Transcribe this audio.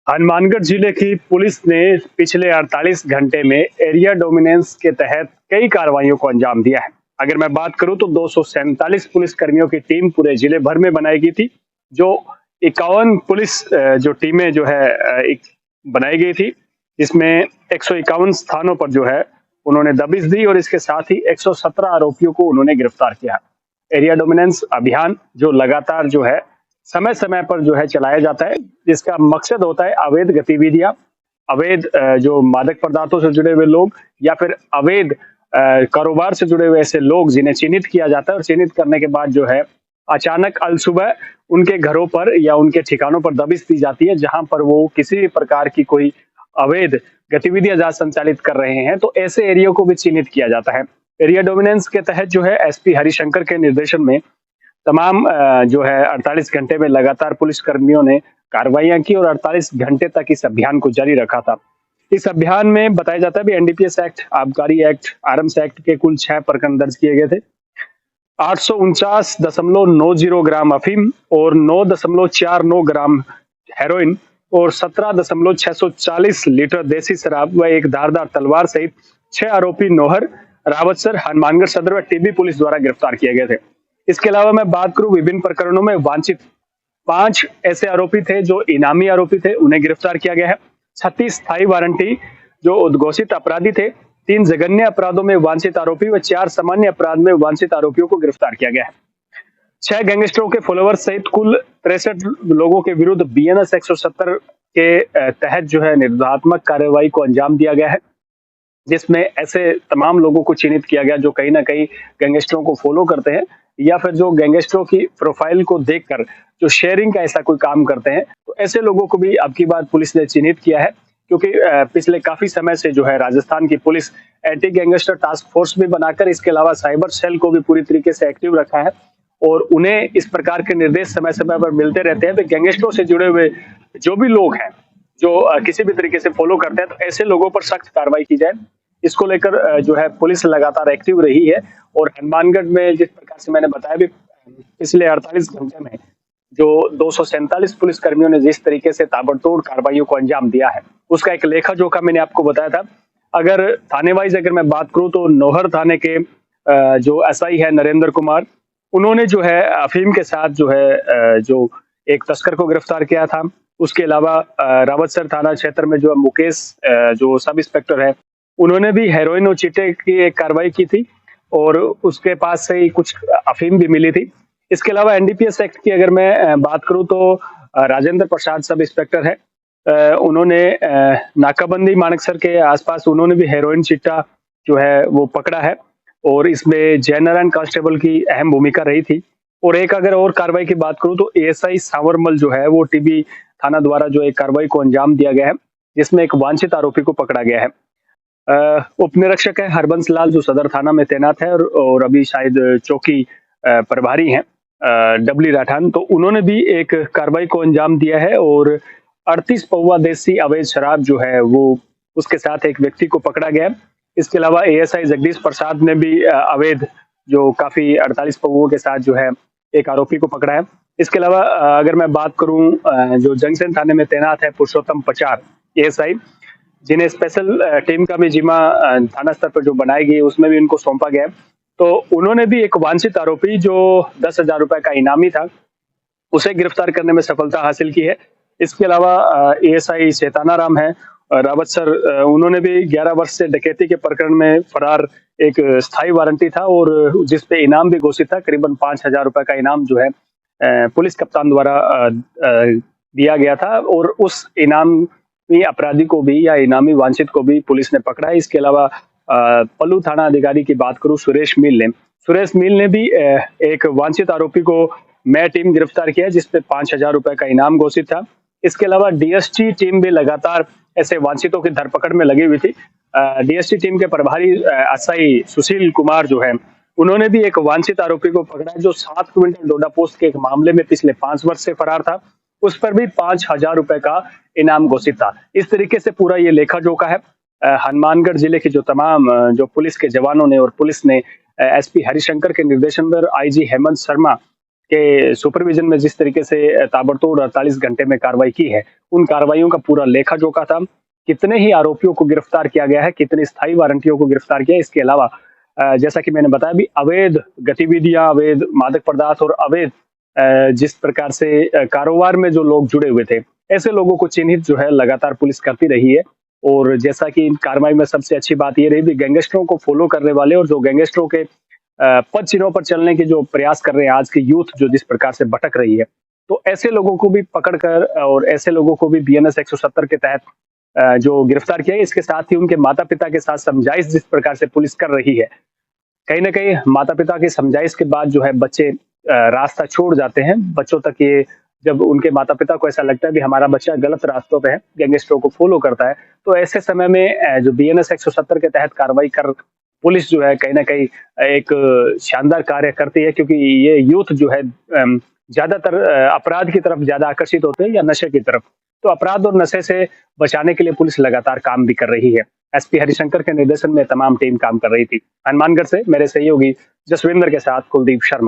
हनुमानगढ़ जिले की पुलिस ने पिछले 48 घंटे में एरिया डोमिनेंस के तहत कई कार्रवाइयों को अंजाम दिया है। अगर मैं बात करूं तो 247 पुलिस कर्मियों की टीम पूरे जिले भर में बनाई गई थी। जो 51 पुलिस जो टीमें जो है बनाई गई थी, जिसमें 151 स्थानों पर जो है उन्होंने दबिश दी और इसके साथ ही 117 आरोपियों को उन्होंने गिरफ्तार किया। एरिया डोमिनेंस अभियान जो लगातार जो है समय समय पर जो है चलाया जाता है, जिसका मकसद होता है अवैध गतिविधियां, अवैध जो मादक पदार्थों से जुड़े हुए लोग या फिर अवैध कारोबार से जुड़े हुए ऐसे लोग जिन्हें चिन्हित किया जाता है और चिन्हित करने के बाद जो है अचानक अलसुबह उनके घरों पर या उनके ठिकानों पर दबिश दी जाती है, जहां पर वो किसी भी प्रकार की कोई अवैध गतिविधियां जहां संचालित कर रहे हैं, तो ऐसे एरिया को भी चिन्हित किया जाता है। एरिया डोमिनेंस के तहत जो है एसपी हरिशंकर के निर्देशन में तमाम जो है 48 घंटे में लगातार पुलिस कर्मियों ने कार्रवाइयां की और 48 घंटे तक इस अभियान को जारी रखा था। इस अभियान में बताया जाता है भी एनडीपीएस एक्ट, आबकारी एक्ट, आर्म्स एक्ट के कुल 6 प्रकरण दर्ज किए गए थे। 849.90 ग्राम अफीम और 9.49 ग्राम हेरोइन और 17.640 लीटर देसी शराब व एक धारदार तलवार सहित 6 आरोपी नौहर, रावतसर, हनुमानगढ़ सदर व टीबी पुलिस द्वारा गिरफ्तार किए गए थे। इसके अलावा मैं बात करूं विभिन्न प्रकरणों में वांछित 5 ऐसे आरोपी थे जो इनामी आरोपी थे, उन्हें गिरफ्तार किया गया है। 36 स्थायी वारंटी जो उद्घोषित अपराधी थे, 3 जघन्य अपराधों में वांछित आरोपी व 4 सामान्य अपराध में वांछित आरोपियों को गिरफ्तार किया गया है। 6 गैंगस्टरों के फॉलोअर्स सहित कुल 63 लोगों के विरुद्ध बीएनएस 170 के तहत जो है निरोधात्मक कार्रवाई को अंजाम दिया गया है, जिसमें ऐसे तमाम लोगों को चिन्हित किया गया जो कहीं ना कहीं गैंगस्टरों को फॉलो करते हैं या फिर जो गैंगस्टरों की प्रोफाइल को देखकर जो शेयरिंग का ऐसा कोई काम करते हैं। तो ऐसे लोगों को भी अब की बार पुलिस ने चिन्हित किया है, क्योंकि पिछले काफी समय से जो है राजस्थान की police anti gangster task force भी बनाकर, इसके अलावा साइबर सेल को भी पूरी तरीके से एक्टिव रखा है और उन्हें इस प्रकार के निर्देश समय समय पर मिलते रहते हैं कि गैंगस्टरों से जुड़े हुए जो भी लोग हैं, जो किसी भी तरीके से फॉलो करते हैं, तो ऐसे लोगों पर सख्त कार्रवाई की जाए। इसको लेकर जो है पुलिस लगातार एक्टिव रही है और हनुमानगढ़ में जिस प्रकार से मैंने बताया भी पिछले 48 घंटे में जो 247 पुलिस कर्मियों ने जिस तरीके से ताबड़तोड़ कार्रवाइयों को अंजाम दिया है, उसका एक लेखा जोखा मैंने आपको बताया था। अगर थाने वाइज अगर मैं बात करूं तो नौहर थाने के जो एसआई है नरेंद्र कुमार, उन्होंने जो है अफीम के साथ जो है जो एक तस्कर को गिरफ्तार किया था। उसके अलावा रावतसर थाना क्षेत्र में जो मुकेश जो सब इंस्पेक्टर है, उन्होंने भी हेरोइन और चिट्टे की एक कार्रवाई की थी और उसके पास से ही कुछ अफीम भी मिली थी। इसके अलावा एनडीपीएस एक्ट की अगर मैं बात करूं तो राजेंद्र प्रसाद सब इंस्पेक्टर है, उन्होंने नाकाबंदी मानकसर के आसपास उन्होंने भी हेरोइन चिट्टा जो है वो पकड़ा है और इसमें जयनारायण कांस्टेबल की अहम भूमिका रही थी। और एक अगर और कार्रवाई की बात करूं तो एएसआई सावरमल जो है वो टीबी थाना द्वारा जो एक कार्रवाई को अंजाम दिया गया है, जिसमें एक वांछित आरोपी को पकड़ा गया है। उप निरीक्षक है हरबंस लाल जो सदर थाना में तैनात है और अभी शायद चौकी प्रभारी हैं डबली राठान, तो उन्होंने भी एक कार्रवाई को अंजाम दिया है और 38 पौवा देसी अवैध शराब जो है वो उसके साथ एक व्यक्ति को पकड़ा गया है। इसके अलावा एएसआई जगदीश प्रसाद ने भी अवैध जो काफी 48 पौवों के साथ जो है एक आरोपी को पकड़ा है। इसके अलावा अगर मैं बात करूं जो जंक्शन थाने में तैनात है पुरुषोत्तम पचार एएसआई, जिन्हें स्पेशल टीम का भी जिम्मा थाना स्तर पर जो बनाई गई उसमें भी उनको सौंपा गया, तो उन्होंने भी एक वांछित आरोपी जो 10,000 रुपए का इनामी था उसे गिरफ्तार करने में सफलता हासिल की है। इसके अलावा एएसआई चेताना राम है रावतसर, उन्होंने भी 11 वर्ष से डकैती के प्रकरण में फरार एक स्थायी वारंटी था और जिसपे इनाम भी घोषित था, करीबन 5,000 रुपए का इनाम जो है पुलिस कप्तान द्वारा दिया गया था और उस इनामी अपराधी को भी या इनामी वांछित को भी पुलिस ने पकड़ा है। इसके अलावा पल्लू थाना अधिकारी की बात करूं सुरेश मील ने भी एक वांछित आरोपी को मैं टीम गिरफ्तार किया जिसपे 5,000 रुपए का इनाम घोषित था। इसके अलावा डीएसटी टीम भी लगातार ऐसे वांछितों की धरपकड़ में लगी हुई थी। डीएसटी टीम के प्रभारी एसआई सुशील कुमार जो है, उन्होंने भी एक वांछित आरोपी को पकड़ा जो 7 क्विंटल डोडा पोस्ट के एक मामले में पिछले 5 वर्ष से फरार था, उस पर भी 5,000 रुपए का इनाम घोषित था। इस तरीके से पूरा ये लेखा जोखा है। हनुमानगढ़ जिले की जो तमाम जो पुलिस के जवानों ने और पुलिस ने एसपी हरिशंकर के निर्देशन पर आईजी हेमंत शर्मा के सुपरविजन में जिस तरीके से ताबड़तोड़ 48 घंटे में कार्रवाई की है, उन कार्रवाइयों का पूरा लेखा-जोखा था। कितने ही आरोपियों को गिरफ्तार किया गया है, कितने स्थायी वारंटियों को गिरफ्तार किया है, इसके अलावा जैसा कि मैंने बताया भी अवैध गतिविधियां, अवैध मादक पदार्थ और अवैध जिस प्रकार से कारोबार में जो लोग जुड़े हुए थे, ऐसे लोगों को चिन्हित जो है लगातार पुलिस करती रही है। और जैसा कि इन कार्रवाई में सबसे अच्छी बात ये रही भी गैंगस्टरों को फॉलो करने वाले और जो गैंगस्टरों के पद चिन्हों पर चलने के जो प्रयास कर रहे हैं आज की यूथ जो जिस प्रकार से भटक रही है, तो ऐसे लोगों को भी पकड़कर और ऐसे लोगों को भी बीएनएस 170 के तहत जो गिरफ्तार किया है, इसके साथ ही उनके माता-पिता के साथ समझाइश जिस प्रकार से पुलिस कर रही है, कहीं न कहीं माता-पिता की समझाइश के बाद जो है बच्चे रास्ता छोड़ जाते हैं। बच्चों तक ये जब उनके माता-पिता को ऐसा लगता है कि हमारा बच्चा गलत रास्तों पे है, गैंगस्टरों को फॉलो करता है, तो ऐसे समय में जो बीएनएस 170 के तहत कार्रवाई कर पुलिस जो है कहीं न कहीं एक शानदार कार्य करती है क्योंकि ये यूथ जो है ज़्यादातर अपराध की तरफ ज़्यादा आकर्षित होते हैं या नशे की तरफ। तो अपराध और नशे से बचाने के लिए पुलिस लगातार काम भी कर रही है। एसपी हरिशंकर के निर्देशन में तमाम टीम काम कर रही थी। हनुमानगढ़ से मेरे सहयोगी जसविंदर के साथ कुलदीप शर्मा।